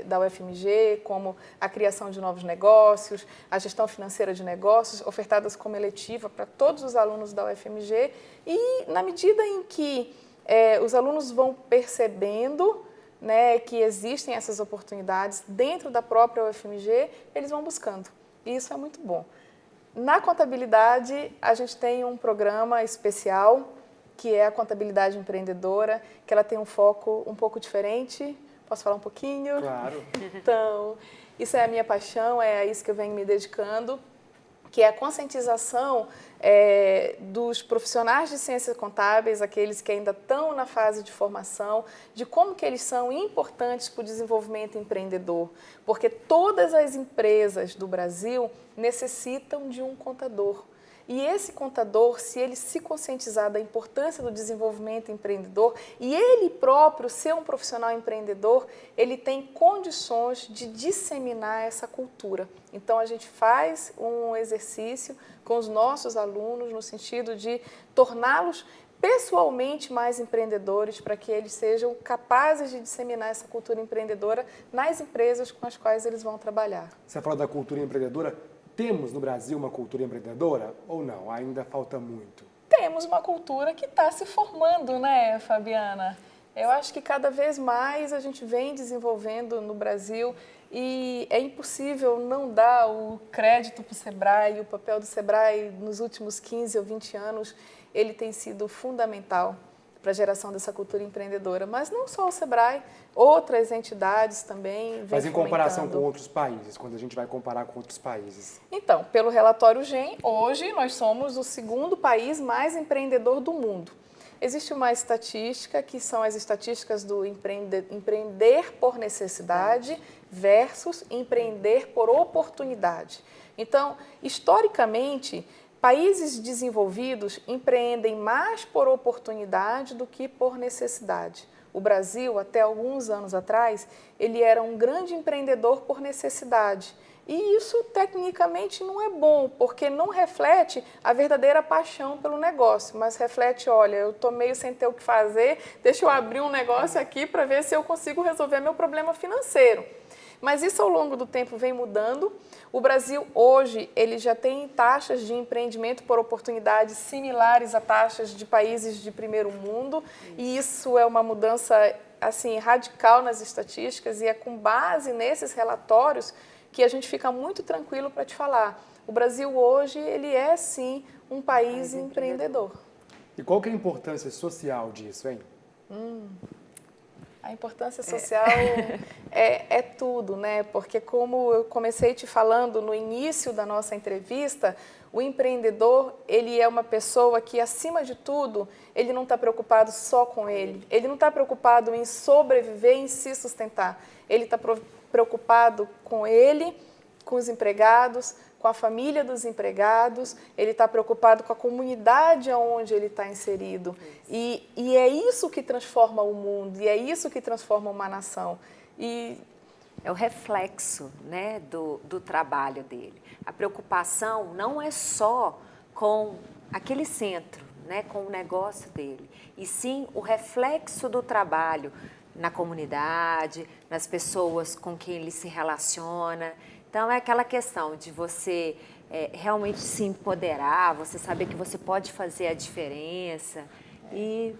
Speaker 4: da UFMG, como a criação de novos negócios, a gestão financeira de negócios, ofertadas como eletiva para todos os alunos da UFMG. E na medida em que os alunos vão percebendo, né, que existem essas oportunidades dentro da própria UFMG, eles vão buscando. E isso é muito bom. Na contabilidade, a gente tem um programa especial, que é a contabilidade empreendedora, que ela tem um foco um pouco diferente. Posso falar um pouquinho?
Speaker 1: Claro.
Speaker 4: Então, isso é a minha paixão, é a isso que eu venho me dedicando, que é a conscientização dos profissionais de ciências contábeis, aqueles que ainda estão na fase de formação, de como que eles são importantes para o desenvolvimento empreendedor. Porque todas as empresas do Brasil necessitam de um contador. E esse contador, se ele se conscientizar da importância do desenvolvimento empreendedor e ele próprio ser um profissional empreendedor, ele tem condições de disseminar essa cultura. Então, a gente faz um exercício com os nossos alunos no sentido de torná-los pessoalmente mais empreendedores, para que eles sejam capazes de disseminar essa cultura empreendedora nas empresas com as quais eles vão trabalhar.
Speaker 1: Você fala da cultura empreendedora. Temos no Brasil uma cultura empreendedora ou não? Ainda falta muito?
Speaker 4: Temos uma cultura que está se formando, né, Fabiana? Eu acho que cada vez mais a gente vem desenvolvendo no Brasil e é impossível não dar o crédito para o Sebrae. O papel do Sebrae nos últimos 15 ou 20 anos, ele tem sido fundamental para a geração dessa cultura empreendedora. Mas não só o Sebrae, outras entidades também vêm
Speaker 1: Mas em comparação
Speaker 4: fomentando.
Speaker 1: com outros países, quando a gente vai comparar com outros países?
Speaker 4: Então, pelo relatório GEM, hoje nós somos o segundo país mais empreendedor do mundo. Existe uma estatística, que são as estatísticas do empreender por necessidade versus empreender por oportunidade. Então, historicamente, países desenvolvidos empreendem mais por oportunidade do que por necessidade. O Brasil, até alguns anos atrás, ele era um grande empreendedor por necessidade. E isso, tecnicamente, não é bom, porque não reflete a verdadeira paixão pelo negócio, mas reflete, olha, eu estou meio sem ter o que fazer, deixa eu abrir um negócio aqui para ver se eu consigo resolver meu problema financeiro. Mas isso, ao longo do tempo, vem mudando. O Brasil, hoje, ele já tem taxas de empreendimento por oportunidades similares a taxas de países de primeiro mundo. E isso é uma mudança assim, radical nas estatísticas e é com base nesses relatórios que a gente fica muito tranquilo para te falar. O Brasil, hoje, ele é, sim, um país empreendedor.
Speaker 1: E qual que é a importância social disso, hein?
Speaker 4: A importância social é tudo, né? Porque como eu comecei te falando no início da nossa entrevista, o empreendedor, ele é uma pessoa que, acima de tudo, ele não está preocupado só com ele. Ele não está preocupado em sobreviver, em se sustentar. Ele está preocupado com ele, com os empregados, com a família dos empregados, ele está preocupado com a comunidade onde ele está inserido. E é isso que transforma o mundo, e é isso que transforma uma nação.
Speaker 5: É o reflexo, né, do trabalho dele. A preocupação não é só com aquele centro, né, com o negócio dele, e sim o reflexo do trabalho na comunidade, nas pessoas com quem ele se relaciona. Então, é aquela questão de você realmente se empoderar, você saber que você pode fazer a diferença, e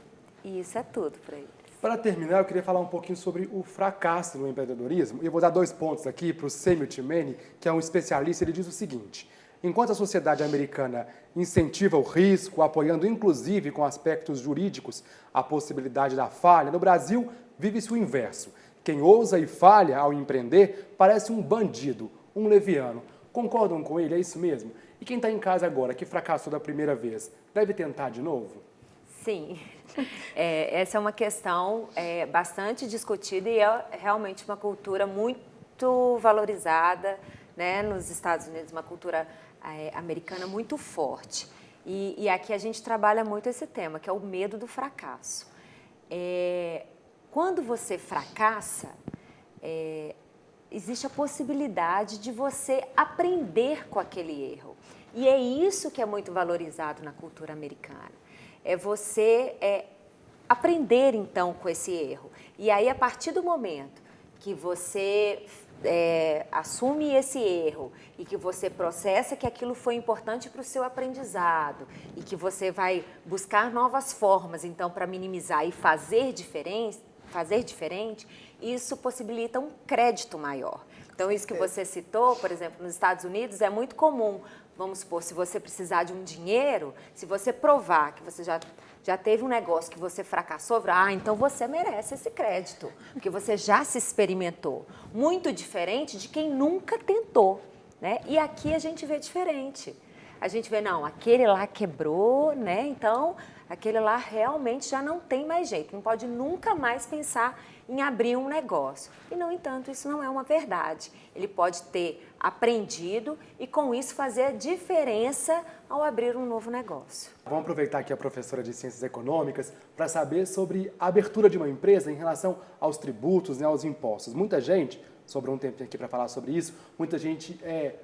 Speaker 5: isso é tudo para ele.
Speaker 1: Para terminar, eu queria falar um pouquinho sobre o fracasso no empreendedorismo. E eu vou dar 2 pontos aqui para o Semio Timeni, que é um especialista. Ele diz o seguinte: enquanto a sociedade americana incentiva o risco, apoiando inclusive com aspectos jurídicos a possibilidade da falha, no Brasil vive-se o inverso. Quem ousa e falha ao empreender parece um bandido, um leviano. Concordam com ele? É isso mesmo? E quem está em casa agora, que fracassou da primeira vez, deve tentar de novo?
Speaker 5: Sim, essa é uma questão bastante discutida e é realmente uma cultura muito valorizada, né, nos Estados Unidos, uma cultura americana muito forte. E aqui a gente trabalha muito esse tema, que é o medo do fracasso. Quando você fracassa, existe a possibilidade de você aprender com aquele erro. E é isso que é muito valorizado na cultura americana. É você aprender, então, com esse erro. E aí, a partir do momento que você assume esse erro e que você processa que aquilo foi importante para o seu aprendizado e que você vai buscar novas formas, então, para minimizar e fazer diferente, isso possibilita um crédito maior. Então, isso que você citou, por exemplo, nos Estados Unidos, é muito comum. Vamos supor, se você precisar de um dinheiro, se você provar que você já teve um negócio que você fracassou, então você merece esse crédito, porque você já se experimentou. Muito diferente de quem nunca tentou, né? E aqui a gente vê diferente. A gente vê, não, aquele lá quebrou, né? Então, aquele lá realmente já não tem mais jeito, não pode nunca mais pensar em abrir um negócio. E, no entanto, isso não é uma verdade. Ele pode ter aprendido e, com isso, fazer a diferença ao abrir um novo negócio.
Speaker 1: Vamos aproveitar aqui a professora de Ciências Econômicas para saber sobre a abertura de uma empresa em relação aos tributos, né, aos impostos. Muita gente, sobrou um tempinho aqui para falar sobre isso, muita gente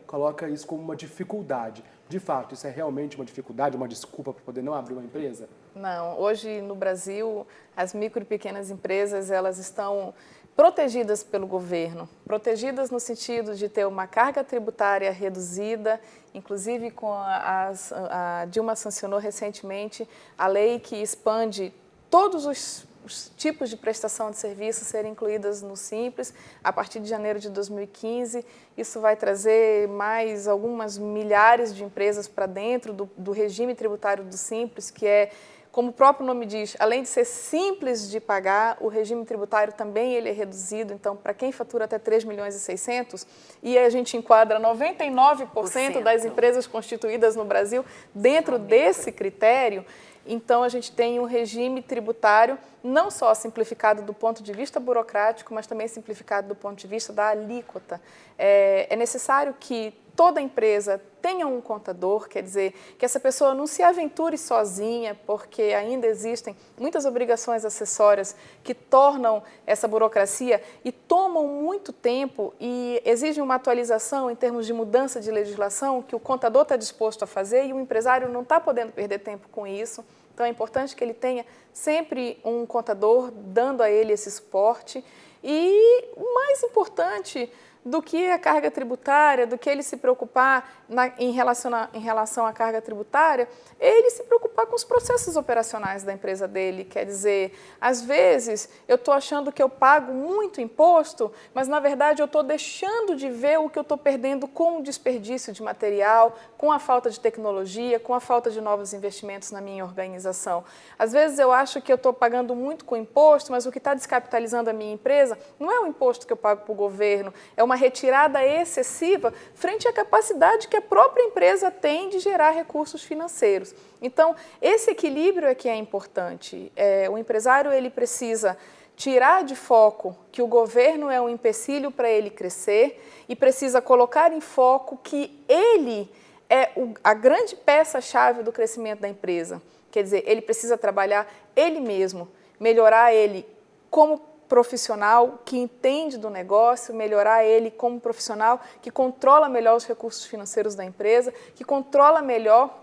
Speaker 1: coloca isso como uma dificuldade. De fato, isso é realmente uma dificuldade, uma desculpa para poder não abrir uma empresa?
Speaker 4: Não, hoje no Brasil, as micro e pequenas empresas, elas estão protegidas pelo governo, protegidas no sentido de ter uma carga tributária reduzida, inclusive a Dilma sancionou recentemente a lei que expande todos os tipos de prestação de serviço serem incluídas no Simples. A partir de janeiro de 2015, isso vai trazer mais algumas milhares de empresas para dentro do regime tributário do Simples, que é, como o próprio nome diz, além de ser simples de pagar, o regime tributário também ele é reduzido. Então, para quem fatura até 3 milhões e 600, e a gente enquadra 99% das empresas constituídas no Brasil dentro desse critério, então a gente tem um regime tributário não só simplificado do ponto de vista burocrático, mas também simplificado do ponto de vista da alíquota. É necessário que toda empresa tenha um contador, quer dizer, que essa pessoa não se aventure sozinha, porque ainda existem muitas obrigações acessórias que tornam essa burocracia e tomam muito tempo e exigem uma atualização em termos de mudança de legislação que o contador está disposto a fazer e o empresário não está podendo perder tempo com isso. Então, é importante que ele tenha sempre um contador dando a ele esse suporte. E o mais importante do que a carga tributária, do que ele se preocupar em relação à carga tributária, é ele se preocupar com os processos operacionais da empresa dele. Quer dizer, às vezes eu estou achando que eu pago muito imposto, mas na verdade eu estou deixando de ver o que eu estou perdendo com o desperdício de material, com a falta de tecnologia, com a falta de novos investimentos na minha organização. Às vezes eu acho que eu estou pagando muito com imposto, mas o que está descapitalizando a minha empresa não é o imposto que eu pago para o governo, é uma retirada excessiva frente à capacidade que a própria empresa tem de gerar recursos financeiros. Então, esse equilíbrio é que é importante. O empresário ele precisa tirar de foco que o governo é um empecilho para ele crescer e precisa colocar em foco que ele é a grande peça-chave do crescimento da empresa. Quer dizer, ele precisa trabalhar ele mesmo, melhorar ele como profissional que entende do negócio, melhorar ele como profissional que controla melhor os recursos financeiros da empresa, que controla melhor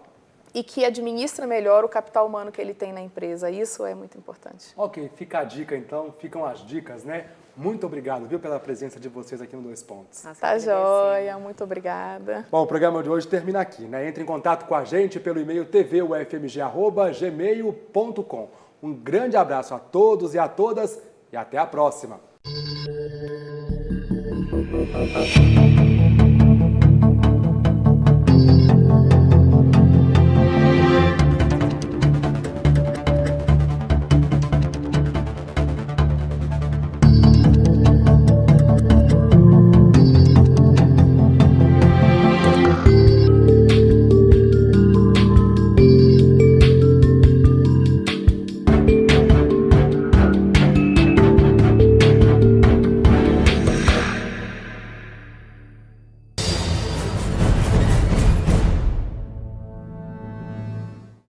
Speaker 4: e que administra melhor o capital humano que ele tem na empresa. Isso é muito importante.
Speaker 1: Ok, fica a dica então, ficam as dicas, né? Muito obrigado, viu, pela presença de vocês aqui no Dois Pontos.
Speaker 4: Tá joia, muito obrigada.
Speaker 1: Bom, o programa de hoje termina aqui, né? Entre em contato com a gente pelo e-mail tvufmg@gmail.com. Um grande abraço a todos e a todas e até a próxima.